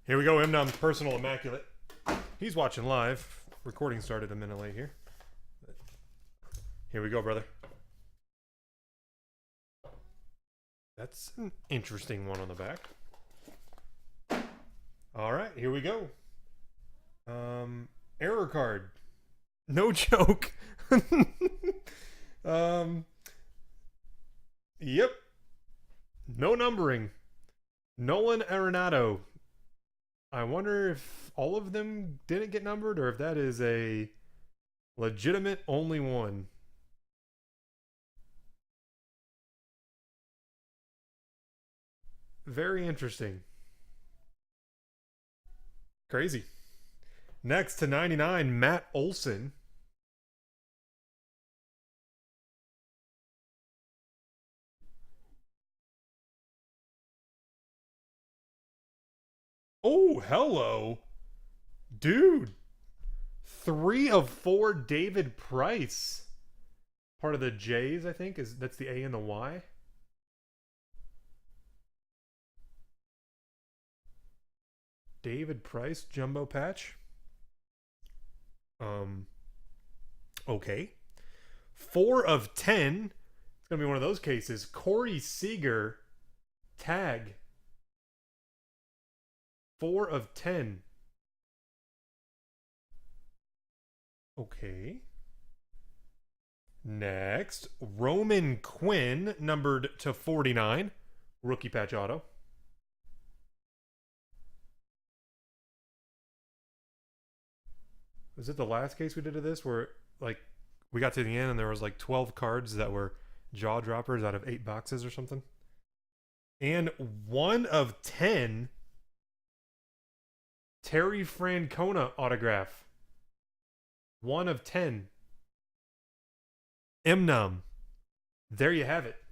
Here we go, mnum personal Immaculate. He's watching live. Recording started a minute late here. Here we go, brother. That's an interesting one on the back. All right, here we go. Error card. No joke. Yep. No numbering. Nolan Arenado. I wonder if all of them didn't get numbered or if that is a legitimate only one. Very interesting. Crazy. Next to 99, Matt Olson. Oh, hello. Dude. 3 of 4 David Price. Part of the J's, I think. That's the A and the Y. David Price, jumbo patch. Okay. 4 of 10. It's going to be one of those cases. Corey Seager, tag. 4 of 10. Okay. Next, Roman Quinn, numbered to 49. Rookie patch auto. Was it the last case we did of this where, like, we got to the end and there was like 12 cards that were jaw droppers out of 8 boxes or something? And 1 of 10 Terry Francona autograph. 1 of 10. Mnum. There you have it.